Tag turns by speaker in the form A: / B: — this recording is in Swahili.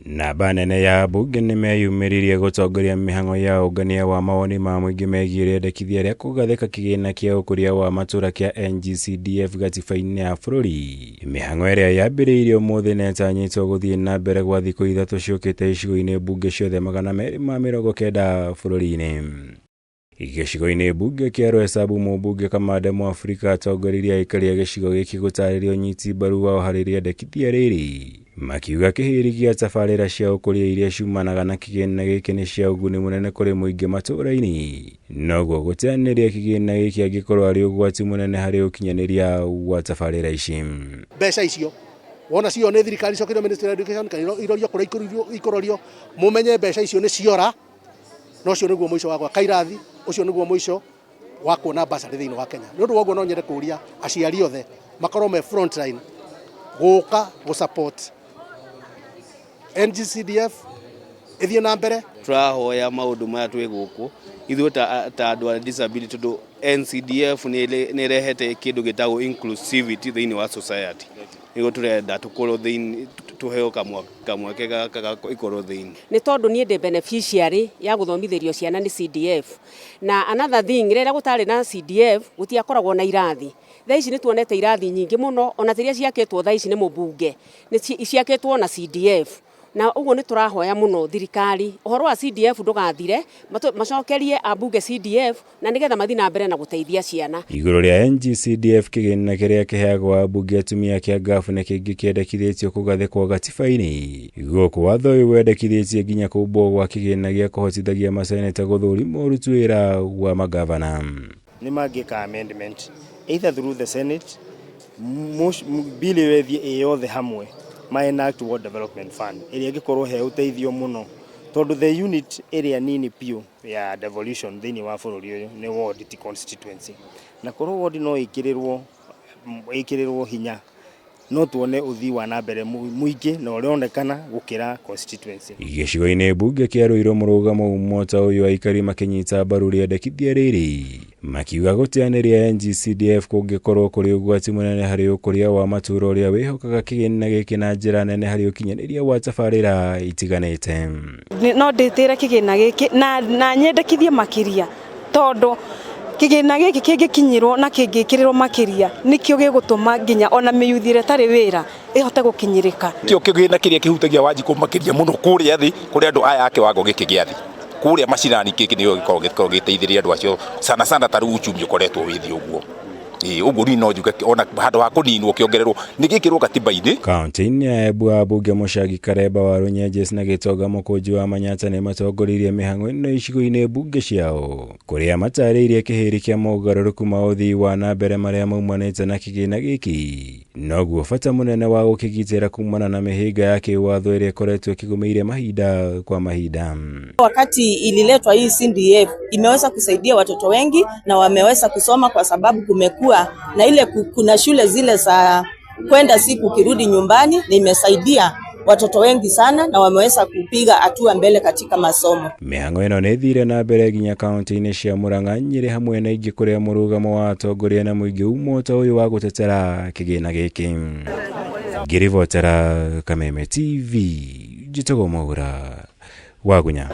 A: Namba nene ya bunge nimeyumĩririe gũtongoria mĩhang'o ya ũngania wa mawoni ma mũingĩ megiĩ rĩendekithia rĩa kũgathĩka kĩgĩna kĩa ũkũria wa matũũra kĩa NGCDF gatiba-inĩ ya bũrũri. Mĩhang'o ĩrĩa yambĩrĩirie ũmũthĩ nĩĩtanyĩtwo gũthiĩ na mbere gwa thikũ ithatũ ciũkĩte icigo-inĩ bunge ciothe 290 bũrũri-inĩ. Gĩcigo-inĩ bunge kĩa Roysambu, mũmbunge Kamande Mwafrika atongoririe aikari a gĩcigo gĩkĩ gũtarĩria ũnyiti mbaru wao harĩ rĩendekithia rĩrĩ, makiuga kĩhĩri gĩa tabarĩra cia ũkũria iria ciumanaga na kĩgĩna gĩkĩ nĩ cia ũguni mũnene kũrĩ mũingĩ matũũra-inĩ, noguo gũteanĩria kĩgĩna gĩkĩ angĩkorwo arĩ ũgwati mũnene harĩ ũkinyanĩria wa tabarĩra ici.
B: Mbeca icio wona cio nĩ thirikari cokerio Ministry of Education kana irorio kũrĩa ikũrorio, mumenye mbeca icio nĩ ciora, no cio nĩguo mũico wa gwaka irathi, ucio nĩguo mũico wa kuona basarĩ thĩinĩ wa Kenya. Nĩ ũndũ wa ũguo no nyende kũria aciari othe makorwo me front line gũka gũsupport NGCDF ĩthiĩ na mbere.
C: Tũrahoya maũndũ maya twĩ gũkũ ithuĩ ta andũ a disability, tondũ NCDF nĩ ĩrehete kĩndũ gĩtagwo inclusivity thĩinĩ wa society. Nĩguo tũrenda tũkorwo thĩinĩ, tuheo kamweke gaka ikorwo thĩinĩ.
D: Nĩ tondũ niĩ ndĩ beneficiary ya gũthomithĩrio ciana nĩ CDF. Na another thing, rĩrĩa gũtarĩ na CDF gũtiakoragwo na irathi. Thaa ici nĩ tuonete irathi nyingĩ mũno, ona tiria ciakĩtwo thaa ici nĩ mũmbunge, nĩ ciakĩtwo na CDF. Na ũguo nĩ tũrahoya mũno thirikari ũhoro wa CDF ndũgathire, macokerie ambunge CDF na nĩgetha mathiĩ na mbere na gũteithia ciana. Igũrũ
A: rĩa NGCDF kĩgĩna kĩrĩa kĩheagwo ambunge atumia kĩa ngabu nĩ kĩngĩ kĩendekithĩtio kũgathĩkwo gatiba-inĩ. Gũkũ watho ũyũ wendekithĩtie nginya kũmbwo gwa kĩgĩna gĩa kũhotithagia maseneta gũthũrima ũruti wĩra wa magavana.
E: Nĩ mangĩka amendment either through the Senate, bill ĩyo yothe hamwe ma enact Ward Development Fund ĩrĩa ĩngĩkorwo he ũteithio mũno, tondũ the unit ĩrĩa nini piũ ya devolution thĩinĩ wa bũrũri ũyũ nĩ ward constituency, na korwo ward no ĩkĩrĩrwo hinya no tuone ũthii wa na mbere mũingĩ na ũrĩonekana gũkĩra constituency.
A: Gĩcigo-inĩ bunge kĩa Ruiru mũrũgamo umota ũyũ aikari makĩnyita mbaru rĩendekithia rĩrĩ, makiuga gũteanĩria NGCDF kũngĩkorwo kũrĩ ũgwati mũnene harĩ ũkũria wa matũũra ũrĩa wĩhokaga kĩgĩna gĩkĩ na njĩra nene harĩ ũkinyanĩria wa tabarĩra itiganĩte.
F: No ndĩtĩre kĩgĩna gĩkĩ na nyendekithie makĩria, tondũ kĩgĩna gĩkĩ kĩngĩkinyĩrwo na kĩngĩkĩrĩrwo makĩria nĩkĩo gĩgũtũma nginya ona mĩyuthi ĩrĩa ĩtarĩ wĩra ĩhote gũkinyĩrĩka.
G: Kĩo kĩgĩna kĩrĩa kĩhutagia Wanjikũ makĩria mũno kũrĩa thĩ, kũrĩa andũ aya ake wago gĩkĩ gĩa thĩ kũrĩa macinani kĩkĩ nĩyo gĩkoragwo gĩteithĩrĩria andũ acio sana ta rĩu uchumi ũkoretwo wĩ thĩ ũguo. Ũguo ni no njuge ona handũ ha kũninwo kĩongererwo nĩ gĩkĩrwo katiba-inĩ.
A: Kaunti-inĩ ya Embu, ambunge Mũchagi Karemba wa Runyenjes na Gĩtonga Mũkũnji wa Manyata nĩ matongoririe mĩhang'o ĩno icigo-inĩ bunge ciao, kũrĩa matarĩirie kĩhĩri kĩa mogarũrũku ma ũthii wa na mbere marĩa maumanĩte na kĩgĩna gĩkĩ, noguo bata mũnene wa gũkĩgitĩra kumana na mĩhĩnga ya kĩwatho ĩrĩa ĩkoretwo ĩkĩgũmĩire mahinda kwa mahinda.
H: Wakati ililetwa hii CDF imeweza kusaidia watoto wengi na wameweza kusoma, kwa sababu kumekuwa na ile kuna shule zile za kwenda siku kirudi nyumbani, na imesaidia watoto wengi sana na wameweza kupiga hatua mbele katika masomo.
A: Mĩhang'o ĩno nĩ thire na mbere nginya kaunti-inĩ cia Murang'a, Nyeri hamwe na ingĩ kũrĩa mũrũgamo wa atongoria na mũingĩ umota ũyũ wa gũtetera kĩgĩna gĩkĩ. Ngĩribotera Kameme TV, njĩtagwo Mwaura Wagunya.